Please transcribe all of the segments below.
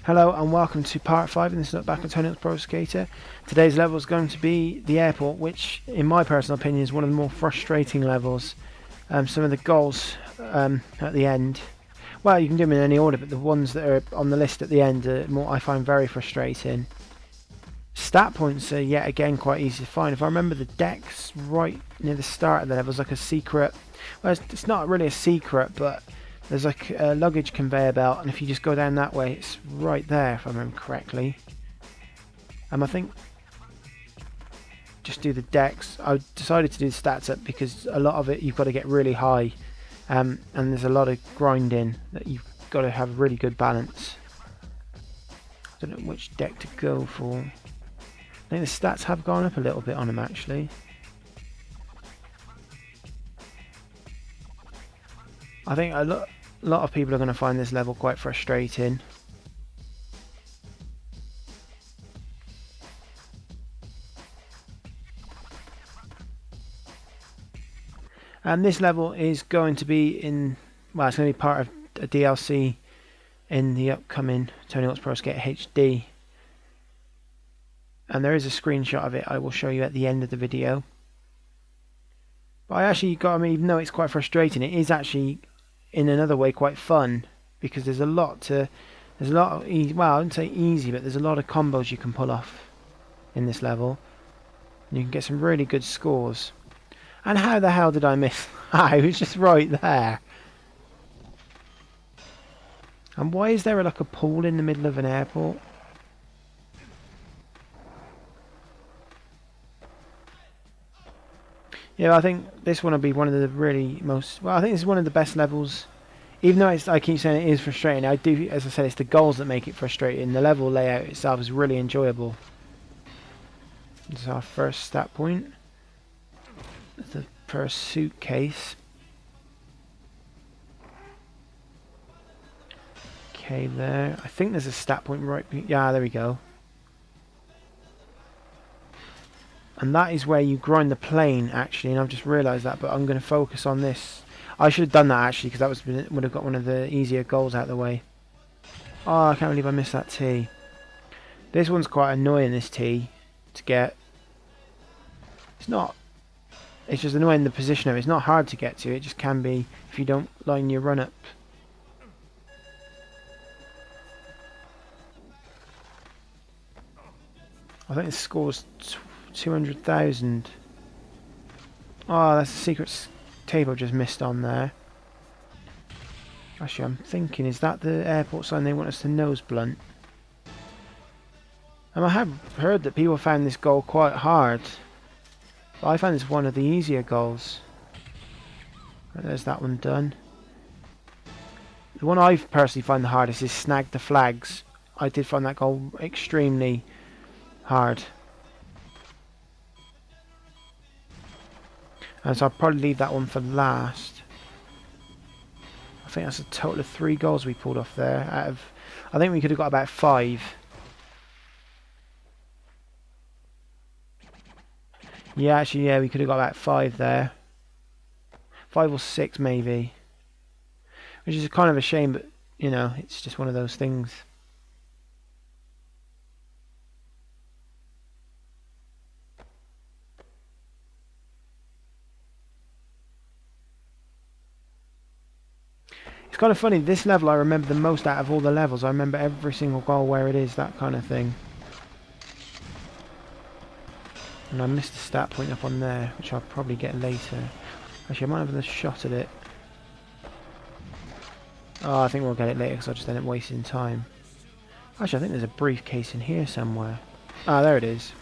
Hello and welcome to part 5 in this look back at Tony Hawk's Pro Skater. Today's level is going to be the airport, which in my personal opinion is one of the more frustrating levels. Some of the goals at the end, well, you can do them in any order, but the ones that are on the list at the end are more, I find, very frustrating. Stat points are yet again quite easy to find. If I remember, the deck's right near the start of the level is like a secret, well, it's not really a secret, but there's like a luggage conveyor belt, and if you just go down that way, it's right there, if I remember correctly. I think just do the decks. I decided to do the stats up because a lot of it you've got to get really high, and there's a lot of grinding that you've got to have really good balance. I don't know which deck to go for. I think the stats have gone up a little bit on them actually. I think a lot of people are going to find this level quite frustrating. And this level is going to be in, well, it's going to be part of a DLC in the upcoming Tony Hawk's Pro Skater HD. And there is a screenshot of it I will show you at the end of the video. But I actually got, even though it's quite frustrating, it is actually in another way quite fun, because there's a lot of well, I wouldn't say easy, but there's a lot of combos you can pull off in this level. And you can get some really good scores. And how the hell did I miss that? It was just right there. And why is there like a pool in the middle of an airport? Yeah, I think this one will be one of the really most, well, I think this is one of the best levels. Even though I keep saying it is frustrating, I do, as I said, it's the goals that make it frustrating. The level layout itself is really enjoyable. This is our first stat point. The first suitcase. Okay, there. I think there's a stat point right. Yeah, there we go. And that is where you grind the plane, actually, and I've just realised that, but I'm going to focus on this. I should have done that, actually, because that would have got one of the easier goals out of the way. Oh, I can't believe I missed that T. This one's quite annoying, this T, to get. It's just annoying the position of it. It's not hard to get to, it just can be if you don't line your run up. I think the score's 200,000. Oh, that's a secret table I've just missed on there. Actually, I'm thinking, is that the airport sign they want us to nose blunt? And I have heard that people found this goal quite hard. But I found this one of the easier goals. Right, there's that one done. The one I've personally found the hardest is snag the flags. I did find that goal extremely hard. And so I'll probably leave that one for last. I think that's a total of 3 goals we pulled off there. Out of, I think we could have got about 5. Yeah, actually, yeah, we could have got about 5 there. 5 or 6 maybe. Which is kind of a shame, but, you know, it's just one of those things. It's kind of funny, this level I remember the most out of all the levels. I remember every single goal where it is, that kind of thing. And I missed the stat point up on there, which I'll probably get later. Actually, I might have a shot at it. Oh, I think we'll get it later because I just end up wasting time. Actually, I think there's a briefcase in here somewhere. Ah, there it is.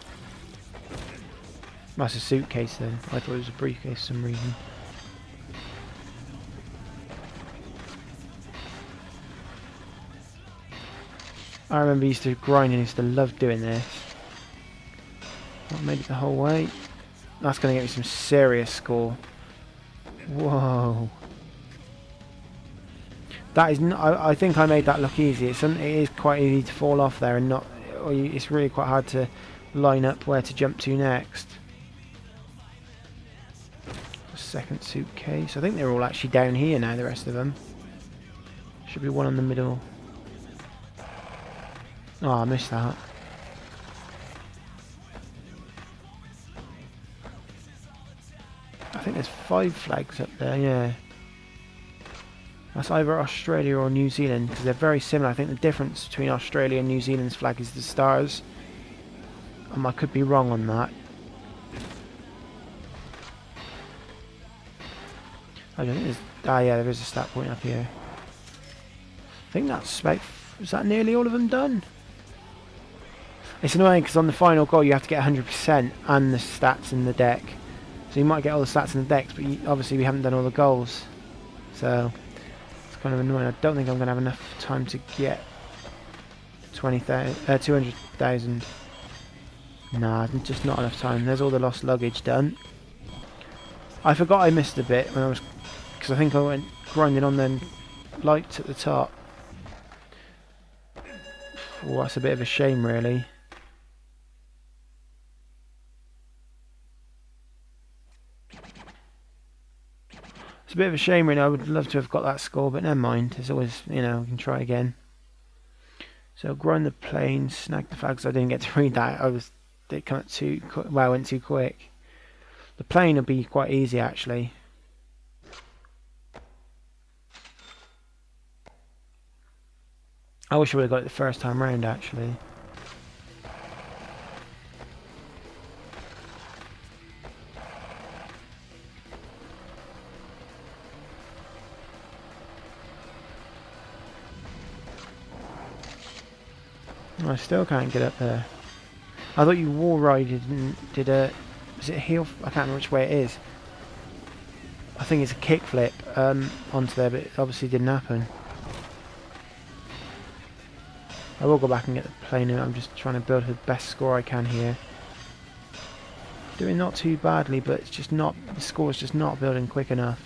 That's a suitcase then. I thought it was a briefcase for some reason. I remember used to grind and used to love doing this. Not made it the whole way. That's going to get me some serious score. Whoa. That is not, I think I made that look easy. It is quite easy to fall off there and not. It's really quite hard to line up where to jump to next. Second suitcase. I think they're all actually down here now, the rest of them. Should be one in the middle. Oh, I missed that. I think there's 5 flags up there, yeah. That's either Australia or New Zealand, because they're very similar. I think the difference between Australia and New Zealand's flag is the stars. I could be wrong on that. I don't think there's... Ah, yeah, there is a stat point up here. I think that's about... Is that nearly all of them done? It's annoying because on the final goal you have to get 100% and the stats in the deck. So you might get all the stats in the decks, but obviously we haven't done all the goals. So it's kind of annoying. I don't think I'm going to have enough time to get 200,000. Nah, just not enough time. There's all the lost luggage done. I forgot I missed a bit when I was... Because I think I went grinding on them lights at the top. Oh, that's a bit of a shame, really. It's a bit of a shame, really. I would love to have got that score, but never mind. There's always, you know, we can try again. So, grind the plane, snag the flags. I didn't get to read that. It come up too quick. Well, I went too quick. The plane will be quite easy, actually. I wish I would have got it the first time round, actually. I still can't get up there. I thought you wall rided and did a... Is it a heel? I can't remember which way it is. I think it's a kickflip onto there, but it obviously didn't happen. I will go back and get the plane in. I'm just trying to build the best score I can here. Doing not too badly, but it's just not... The score's just not building quick enough.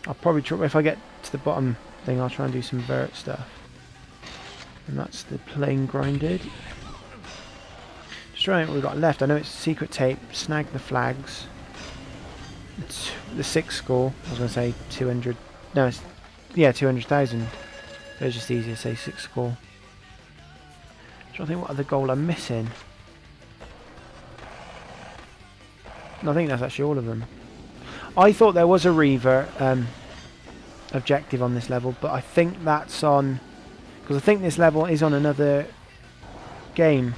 I'll probably try... If I get to the bottom thing, I'll try and do some vert stuff. And that's the plane grinded. Just trying what we've got left. I know it's secret tape. Snag the flags. It's the 6 score. I was going to say 200. No, it's, yeah, 200,000. So it's just easier to say 6 score. I'm trying to think what other goal I'm missing. No, I think that's actually all of them. I thought there was a Reaver objective on this level, but I think that's on... Because I think this level is on another game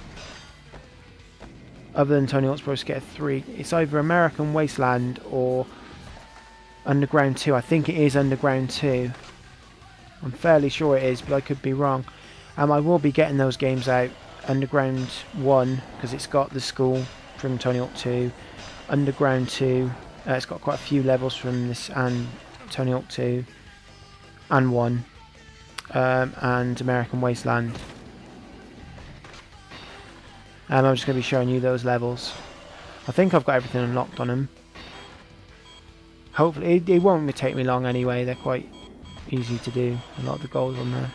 other than Tony Hawk's Pro Skater 3. It's either American Wasteland or Underground 2. I think it is Underground 2. I'm fairly sure it is, but I could be wrong. I will be getting those games out. Underground 1, because it's got the school from Tony Hawk 2. Underground 2, it's got quite a few levels from this and Tony Hawk 2 and 1. And American Wasteland. I'm just going to be showing you those levels. I think I've got everything unlocked on them. Hopefully, it won't take me long anyway. They're quite easy to do. A lot of the goals on there.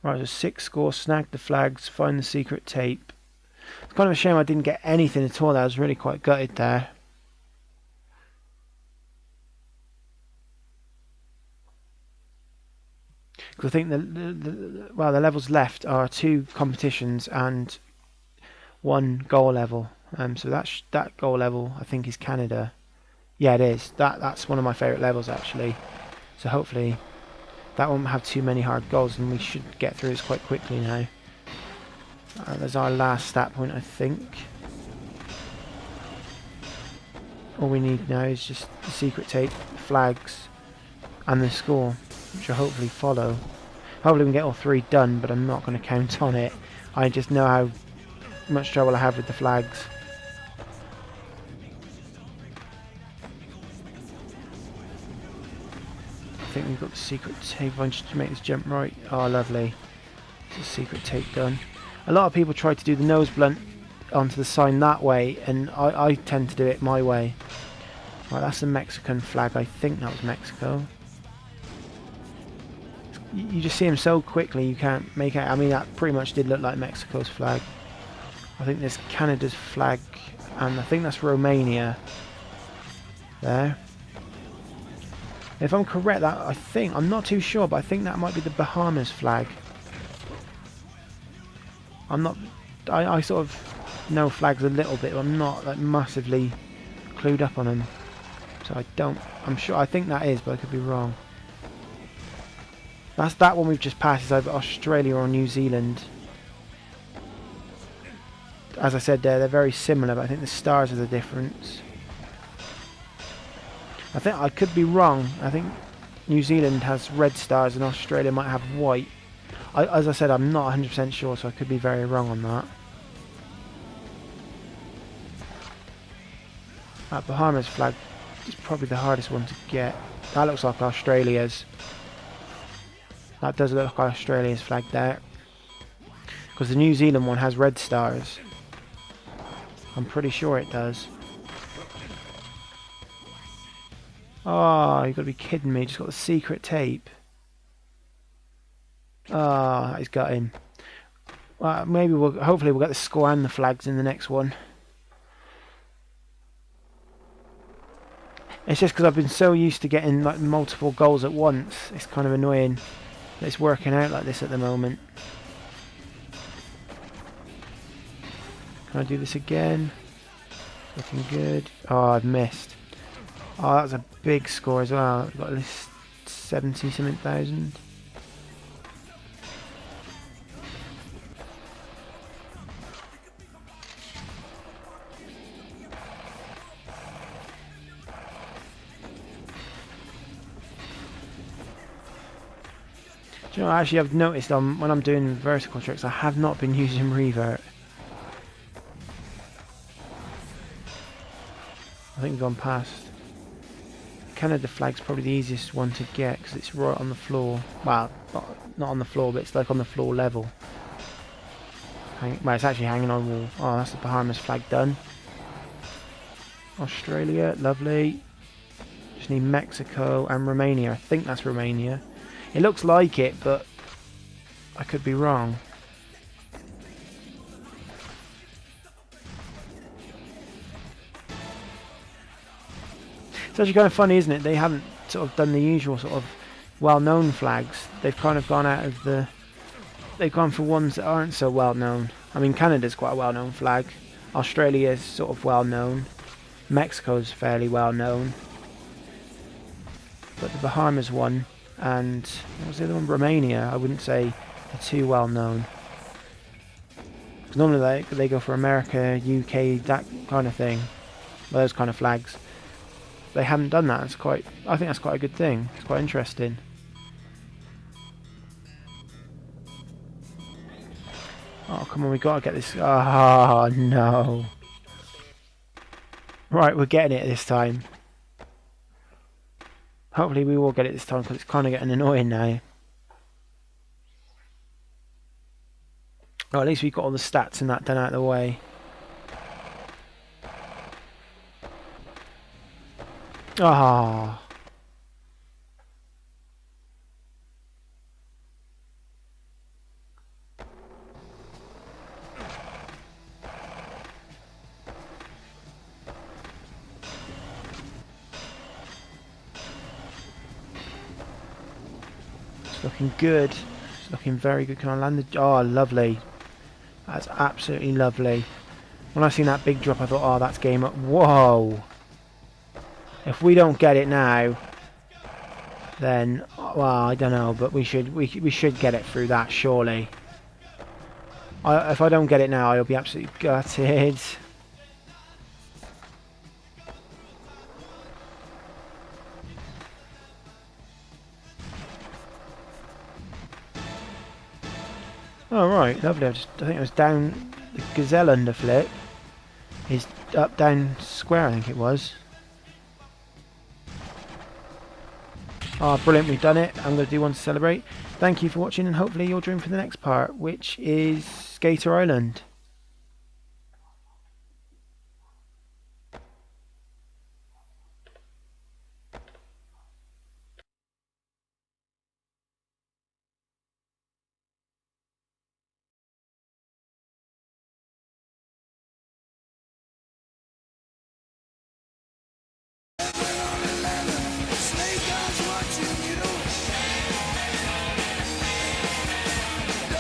Right, so 6 score, snag the flags, find the secret tape. It's kind of a shame I didn't get anything at all. I was really quite gutted there. Because I think the levels left are 2 competitions and 1 goal level. So that goal level I think is Canada. Yeah, it is. That's one of my favourite levels actually. So hopefully that won't have too many hard goals, and we should get through this quite quickly now. There's our last stat point, I think. All we need now is just the secret tape, the flags, and the score, which will hopefully follow. Hopefully we can get all 3 done, but I'm not going to count on it. I just know how much trouble I have with the flags. I think we've got the secret tape. I just make this jump right. Oh, lovely. There's the secret tape done. A lot of people try to do the nose blunt onto the sign that way, and I tend to do it my way. Right, that's the Mexican flag. I think that was Mexico. You just see them so quickly you can't make out. I mean, that pretty much did look like Mexico's flag. I think there's Canada's flag, and I think that's Romania there. If I'm correct, that I think, I'm not too sure, but I think that might be the Bahamas flag. I'm not, I sort of know flags a little bit, but I'm not like massively clued up on them. So I'm sure, I think that is, but I could be wrong. That's that one we've just passed is over Australia or New Zealand. As I said there, they're very similar, but I think the stars are the difference. I think I could be wrong. I think New Zealand has red stars and Australia might have white. As I said, I'm not 100% sure, so I could be very wrong on that. That Bahamas flag is probably the hardest one to get. That looks like Australia's. That does look like Australia's flag there. Because the New Zealand one has red stars. I'm pretty sure it does. Oh, you've got to be kidding me. Just got the secret tape. Oh, he's got him. Well, hopefully we'll get the score and the flags in the next one. It's just because I've been so used to getting like multiple goals at once. It's kind of annoying that it's working out like this at the moment. Can I do this again? Looking good. Oh, I've missed. Oh, that's a big score as well. I've got this 70-something thousand. Do you know, actually I've noticed when I'm doing vertical tricks, I have not been using revert. I think we've gone past. Canada flag's probably the easiest one to get because it's right on the floor. Well, not on the floor, but it's like on the floor level. Well, it's actually hanging on the wall. Oh, that's the Bahamas flag done. Australia, lovely. Just need Mexico and Romania. I think that's Romania. It looks like it, but I could be wrong. It's actually kind of funny, isn't it? They haven't sort of done the usual sort of well-known flags. They've kind of gone out of the... They've gone for ones that aren't so well-known. I mean, Canada's quite a well-known flag. Australia's sort of well-known. Mexico's fairly well-known. But the Bahamas one, and what was the other one? Romania, I wouldn't say are too well-known. Because normally they go for America, UK, that kind of thing. Those kind of flags. They haven't done that. I think that's quite a good thing. It's quite interesting. Oh, come on, we got to get this. Oh, no. Right, we're getting it this time. Hopefully we will get it this time because it's kind of getting annoying now. Oh, at least we've got all the stats and that done out of the way. Ah. It's looking good. It's looking very good. Can I land the... Oh, lovely. That's absolutely lovely. When I seen that big drop, I thought, oh, that's game up. Whoa. If we don't get it now, then, well, I don't know, but we should get it through that, surely. If I don't get it now, I'll be absolutely gutted. Oh, right, lovely. I think it was down the gazelle underflip. Is up, down, square, I think it was. Ah, brilliant, we've done it. I'm going to do one to celebrate. Thank you for watching, and hopefully you'll join for the next part, which is Skater Island.